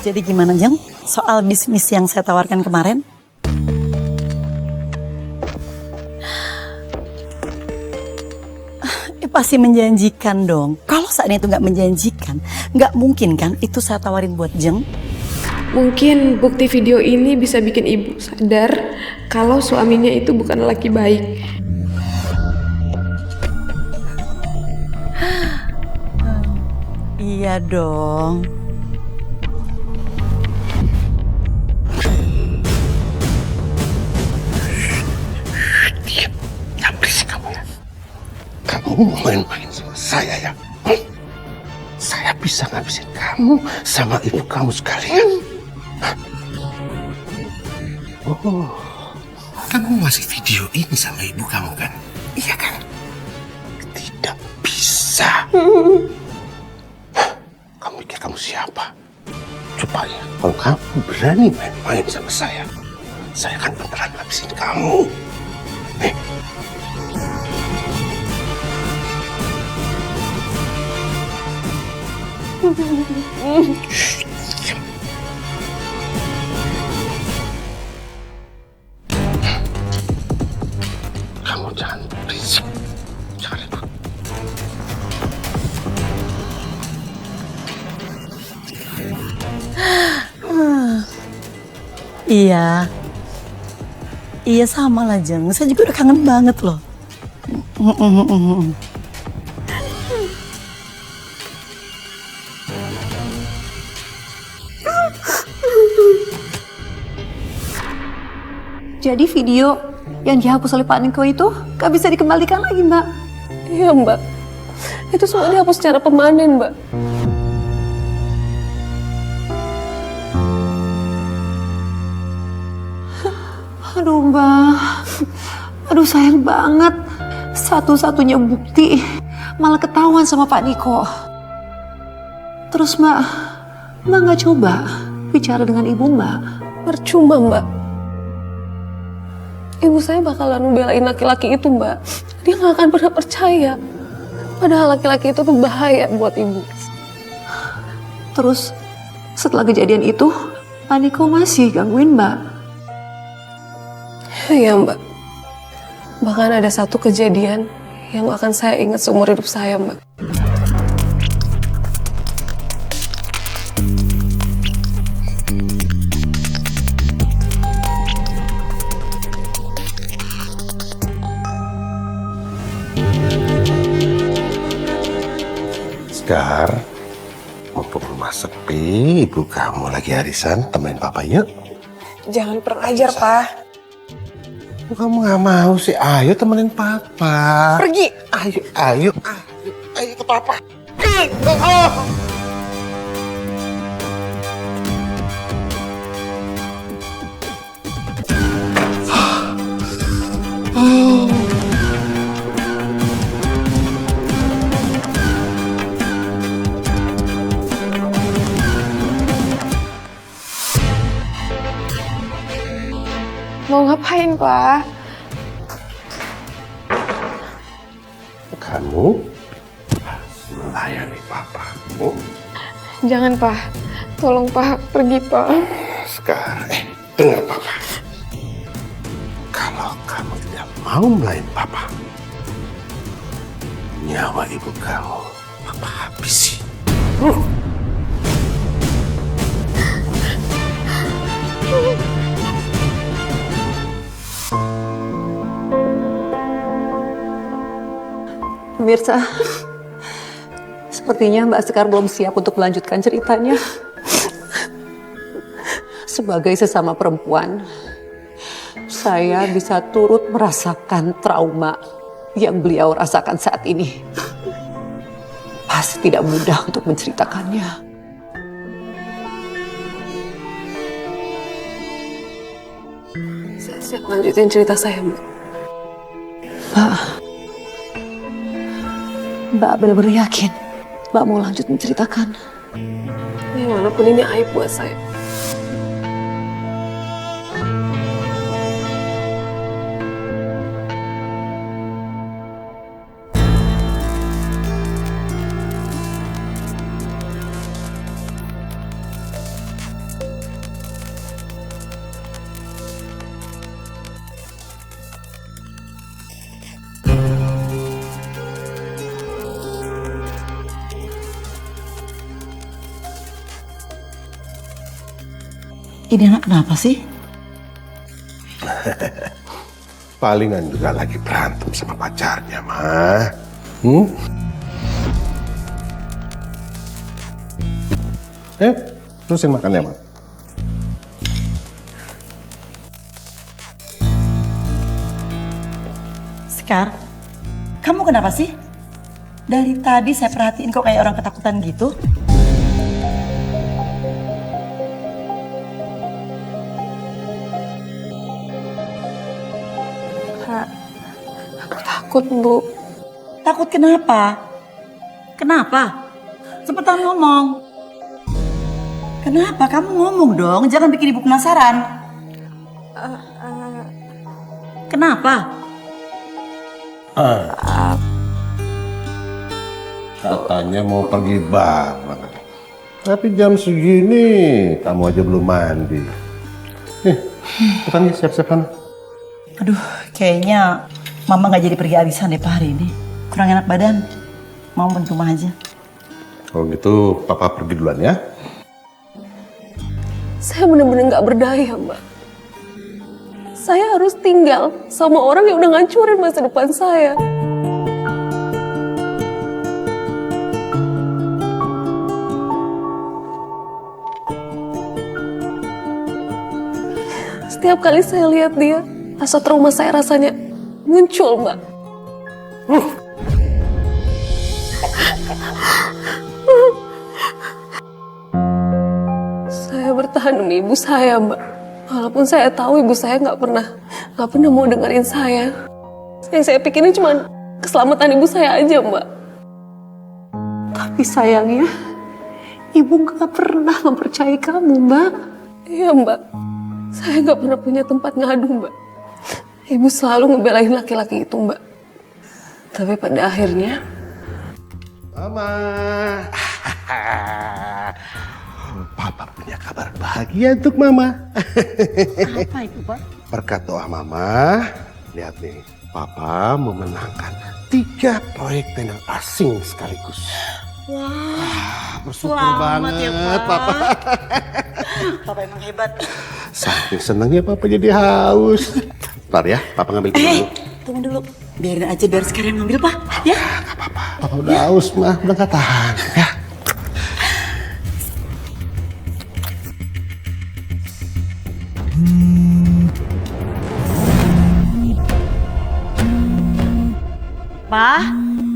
Jadi gimana Jeng? Soal bisnis yang saya tawarkan kemarin? Pasti menjanjikan dong. Kalau saat itu nggak menjanjikan, nggak mungkin kan itu saya tawarin buat Jeng. Mungkin bukti video ini bisa bikin ibu sadar kalau suaminya itu bukan laki baik. Iya dong. Diam, jangan berisik kamu ya. Kamu main-main sama saya ya. Saya bisa ngabisin kamu sama ibu kamu sekalian. Oh, kamu masih video ini sama ibu kamu kan? Iya kan? Tidak bisa. Kamu pikir kamu siapa? Coba ya, kalau kamu berani main-main sama saya akan beneran ngabisin kamu. Nih. Shh, diam. Kamu jangan berisik. Jangan ribut. Iya. Iya sama lah Jeng. Saya juga udah kangen banget loh. Jadi video yang dihapus oleh Pak Niko itu gak bisa dikembalikan lagi, Mbak. Iya mbak, itu semua dihapus secara permanen mbak. Aduh, Mbak. Aduh, sayang banget. Satu-satunya bukti malah ketahuan sama Pak Niko. Terus, Mbak gak coba bicara dengan ibu, Mbak? Percuma mbak. Ibu saya bakalan belain laki-laki itu mbak. Dia gak akan pernah percaya. Padahal laki-laki itu tuh bahaya buat ibu. Terus, setelah kejadian itu, Pak Niko masih gangguin, Mbak. Iya mbak. Bahkan ada satu kejadian yang akan saya ingat seumur hidup saya mbak. Sekar, mumpung rumah sepi, ibu kamu lagi arisan, temenin papa yuk. Jangan kurang ajar pak. Kok kamu gak mau sih? Ayo temenin papa. Pergi. Ayo ke papa. Oh. Mau ngapain pak? Kamu melayani papa. Oh. Jangan pak. Tolong pak, pergi pak. Sekar, dengar papa. Kalau kamu tidak mau melayani papa, nyawa ibu kamu papa habisi. Pemirsa, sepertinya Mbak Sekar belum siap untuk melanjutkan ceritanya. Sebagai sesama perempuan, saya bisa turut merasakan trauma yang beliau rasakan saat ini. Pasti tidak mudah untuk menceritakannya. Saya siap lanjutin cerita saya mbak. Mbak benar-benar yakin Mbak mau lanjut menceritakan. Walaupun ini aib buat saya. Ini anak kenapa sih? Palingan juga lagi berantem sama pacarnya, Ma. Terusin makannya, Ma. Sekar, kamu kenapa sih? Dari tadi saya perhatiin kok kayak orang ketakutan gitu. Aku takut, Bu. Takut kenapa? Kenapa? Cepetan ngomong. Kenapa? Kamu ngomong dong, jangan bikin ibu penasaran. Kenapa? Katanya mau pergi bareng. Tapi jam segini kamu aja belum mandi. Bukannya siap-siap. Aduh, kayaknya Mama nggak jadi pergi arisan deh Pak hari ini. Kurang enak badan. Mau di rumah aja. Kalau gitu, Papa pergi duluan ya. Saya benar-benar nggak berdaya, Mbak. Saya harus tinggal sama orang yang udah ngancurin masa depan saya. Setiap kali saya lihat dia, rasa trauma saya rasanya muncul, Mbak. Saya bertahan demi ibu saya, Mbak. Walaupun saya tahu ibu saya nggak pernah mau dengerin saya. Yang saya pikirin cuma keselamatan ibu saya aja, Mbak. Tapi sayangnya, ibu gak pernah mempercayai kamu, Mbak. Iya, Mbak. Saya nggak pernah punya tempat ngadu, Mbak. Ibu selalu ngebelain laki-laki itu, Mbak. Tapi pada akhirnya... Mama. Papa punya kabar bahagia untuk Mama. Apa itu, Pak? Berkat doa Mama, lihat nih, Papa memenangkan 3 proyek tenang asing sekaligus. Wah, bersyukur selamat banget, ya, Pak. Papa. Papa emang hebat. Saking senangnya Papa jadi haus. Ntar ya, Papa ngambil dulu. Tunggu dulu. Biarin aja biar sekarang ngambil, Pak. Ya? Gak apa-apa, Papa udah haus, mah. Udah gak tahan. Ya. Pak,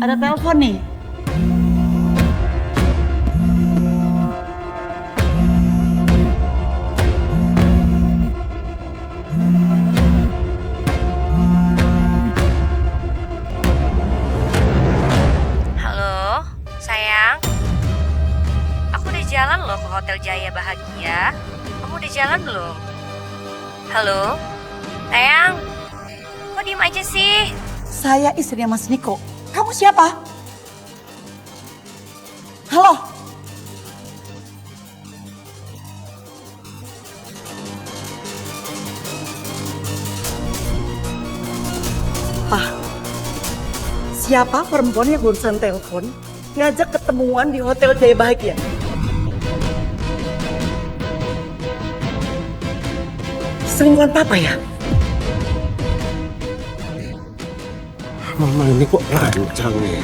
ada telepon nih. Halo, sayang. Aku udah jalan loh ke Hotel Jaya Bahagia. Kamu udah jalan belum? Halo, sayang. Kok diem aja sih? Saya istrinya Mas Niko. Kamu siapa? Halo? Pak, siapa perempuan yang barusan telepon ngajak ketemuan di Hotel Jaya Bahagia? Selingkuhan Papa ya? Mama ini kok lancang ya?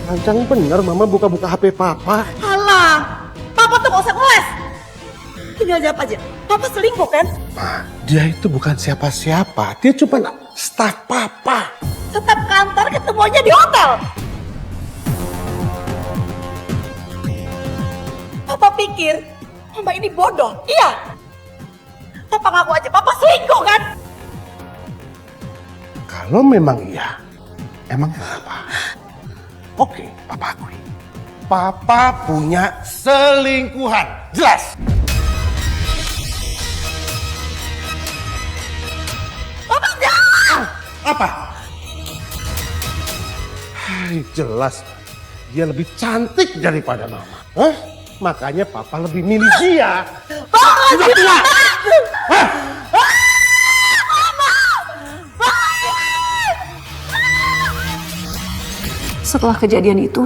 Lancang bener, Mama buka-buka HP Papa. Alah, Papa tuh gak usah ngeles. Tinggal jawab aja, Papa selingkuh kan? Ma, dia itu bukan siapa-siapa. Dia cuma staf Papa. Tetap kantor ketemunya di hotel. Papa pikir Mama ini bodoh, iya? Papa ngaku aja, Papa selingkuh kan? Kalau memang iya, emang kenapa? Oke, Papa akui. Papa punya selingkuhan, jelas. Papa jangan! Apa? Hai, jelas. Dia lebih cantik daripada Mama. Hah? Makanya Papa lebih milih dia. Sudah tua! Hah? Setelah kejadian itu,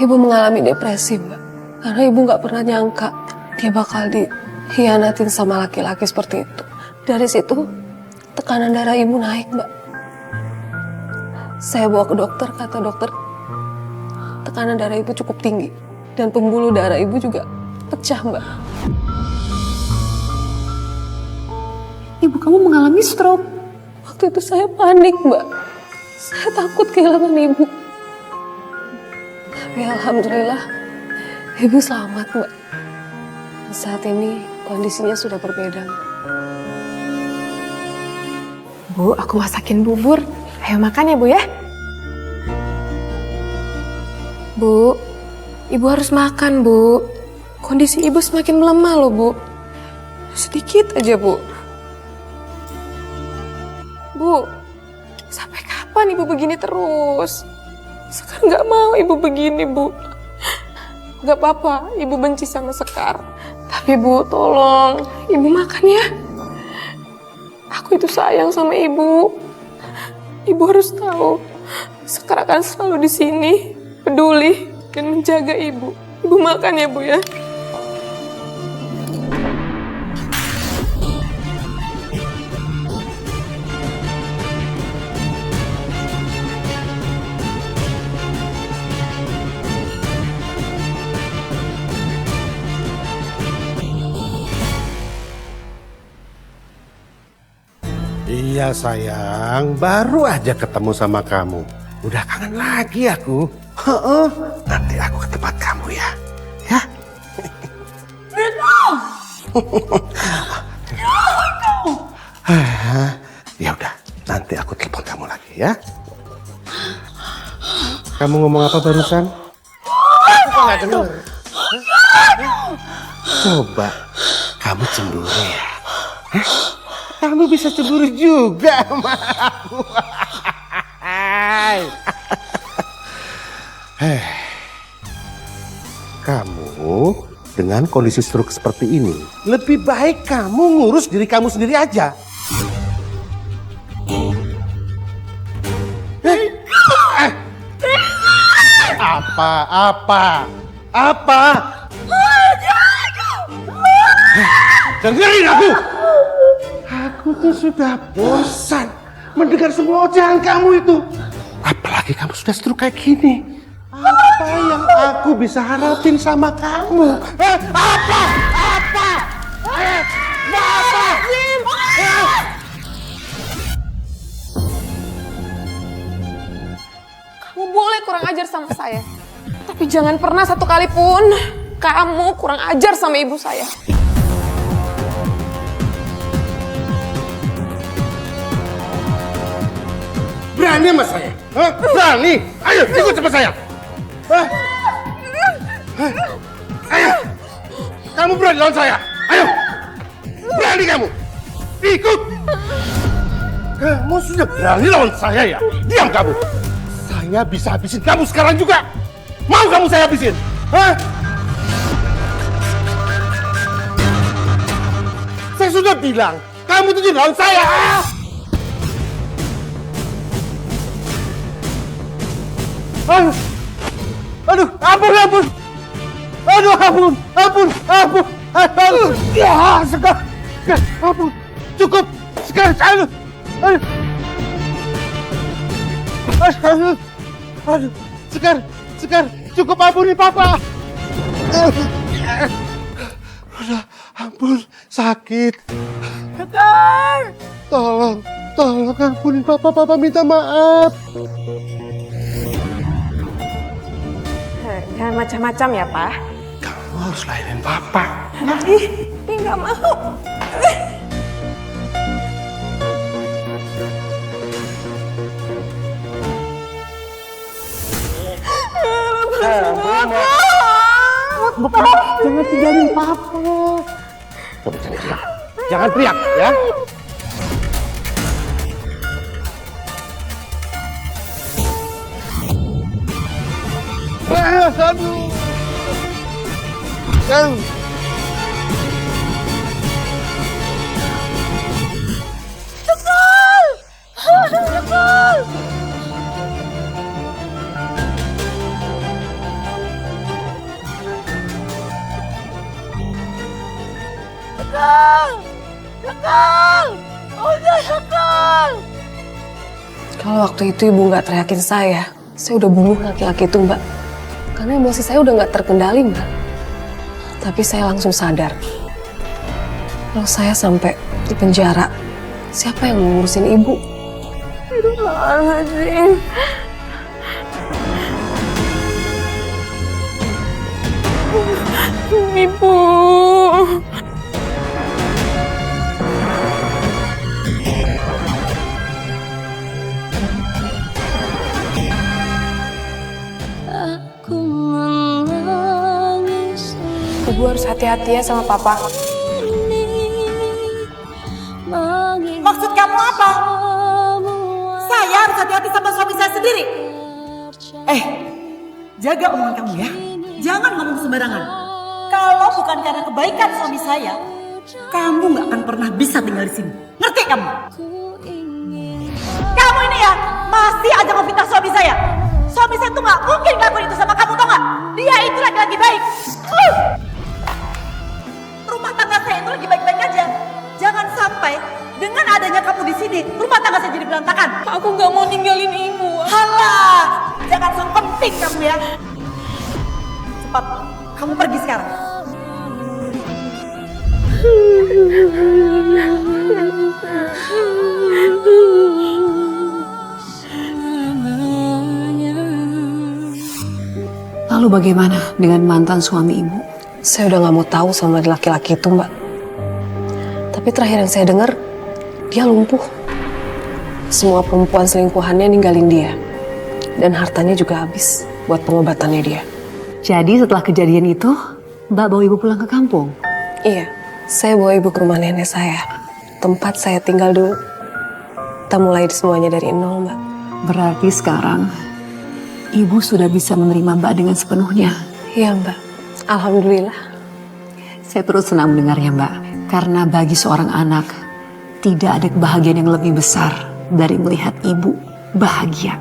ibu mengalami depresi, Mbak. Karena ibu nggak pernah nyangka dia bakal hianatin sama laki-laki seperti itu. Dari situ tekanan darah ibu naik, Mbak. Saya bawa ke dokter, kata dokter tekanan darah ibu cukup tinggi dan pembuluh darah ibu juga pecah, Mbak. Ibu kamu mengalami stroke. Waktu itu saya panik, Mbak. Saya takut kehilangan ibu. Tapi alhamdulillah ibu selamat, Mbak. Saat ini kondisinya sudah berbeda, Mbak. Bu, aku masakin bubur. Ayo makan ya, Bu ya. Bu, ibu harus makan, Bu. Kondisi ibu semakin melemah loh, Bu. Sedikit aja, Bu. Bu, sampai kapan ibu begini terus? Sekar nggak mau ibu begini, Bu. Nggak apa-apa, ibu benci sama Sekar. Tapi Bu, tolong, ibu makan ya. Aku itu sayang sama ibu. Ibu harus tahu, Sekar akan selalu di sini, peduli dan menjaga ibu. Ibu makan ya, Bu ya. Iya sayang, baru aja ketemu sama kamu. Udah kangen lagi aku. Heeh. Nanti aku ke tempat kamu ya. Ya. Ya udah, nanti aku telepon kamu lagi ya. Kamu ngomong apa barusan? Aku nggak dengar. Coba, kamu cemburu ya? Hah? Kamu bisa cemburu juga sama aku. Kamu dengan kondisi stroke seperti ini, lebih baik kamu ngurus diri kamu sendiri aja. Apa? Dengerin aku. Aku tuh sudah bosan mendengar semua ocehan kamu itu. Apalagi kamu sudah stroke kayak gini. Apa yang aku bisa harapin sama kamu? Apa? Kamu boleh kurang ajar sama saya. Tapi jangan pernah satu kali pun kamu kurang ajar sama ibu saya. Berani sama saya? Hah? Berani? Ayo ikut sama saya. Hah? Ayo. Kamu berani lawan saya? Ayo. Berani kamu? Ikut. Kamu sudah berani lawan saya ya? Diam kamu. Saya bisa habisin kamu sekarang juga. Mau kamu saya habisin? Hah? Saya sudah bilang, kamu tuh lawan saya. Aduh, ampun. Aduh, ya, Sekar, ampun, cukup, Sekar, aduh, Sekar, cukup, ampuni Papa. Udah, ampun, sakit. Sekar, tolong, ampunin Papa minta maaf. Jangan macam-macam ya, Pak. Kamu harus layanin Papa. Ih, nggak mau. Jangan tinggalin Papa. Coba jangan teriak. Jangan teriak ya. Aduh. Kalau waktu itu ibu nggak teriakin saya udah bunuh laki-laki itu mbak. Karena emosi saya udah nggak terkendali mbak. Tapi saya langsung sadar. Kalau saya sampai di penjara, siapa yang mau ngurusin ibu? Aduh, Ibu. Ibu harus hati-hati ya sama papa. Maksud kamu apa? Saya harus hati-hati sama suami saya sendiri. Jaga omongan kamu ya. Jangan ngomong sembarangan. Kalau bukan karena kebaikan suami saya, kamu nggak akan pernah bisa tinggal di sini. Ngerti kamu? Kamu ini ya masih aja memfitnah suami saya. Suami saya tuh nggak mungkin ngelakuin itu sama kamu, tau nggak? Dia itu laki-laki baik. Rumah tangga saya itu lagi baik-baik aja. Jangan sampai dengan adanya kamu di sini, rumah tangga saya jadi berantakan. Aku nggak mau ninggalin ibu. Halah, jangan sok penting kamu ya. Cepat, kamu pergi sekarang. Lalu bagaimana dengan mantan suami ibu? Saya udah nggak mau tahu sama laki-laki itu mbak. Tapi terakhir yang saya dengar, dia lumpuh. Semua perempuan selingkuhannya ninggalin dia. Dan hartanya juga habis buat pengobatannya dia. Jadi setelah kejadian itu, Mbak bawa ibu pulang ke kampung? Iya, saya bawa ibu ke rumah nenek saya. Tempat saya tinggal dulu. Kita mulai semuanya dari nol mbak. Berarti sekarang, ibu sudah bisa menerima Mbak dengan sepenuhnya. Iya mbak, alhamdulillah. Saya terus senang mendengarnya Mbak. Karena bagi seorang anak, tidak ada kebahagiaan yang lebih besar dari melihat ibu bahagia.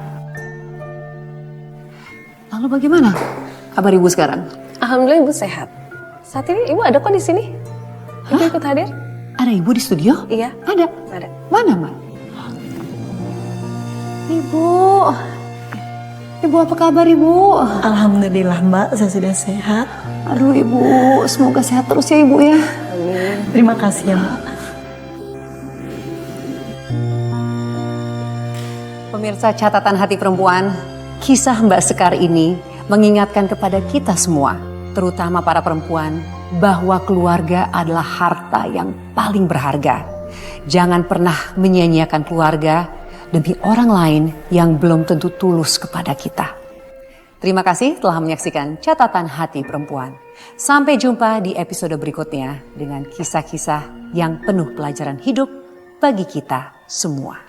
Lalu bagaimana kabar ibu sekarang? Alhamdulillah ibu sehat. Saat ini ibu ada kok di sini. Ibu ikut hadir? Ada ibu di studio? Iya. Ada? Ada. Mana Mbak? Ibu. Ibu apa kabar ibu? Alhamdulillah mbak, saya sudah sehat. Aduh ibu, semoga sehat terus ya ibu ya. Terima kasih ya mbak. Pemirsa Catatan Hati Perempuan, kisah Mbak Sekar ini mengingatkan kepada kita semua, terutama para perempuan, bahwa keluarga adalah harta yang paling berharga. Jangan pernah menyia-nyiakan keluarga demi orang lain yang belum tentu tulus kepada kita. Terima kasih telah menyaksikan Catatan Hati Perempuan. Sampai jumpa di episode berikutnya dengan kisah-kisah yang penuh pelajaran hidup bagi kita semua.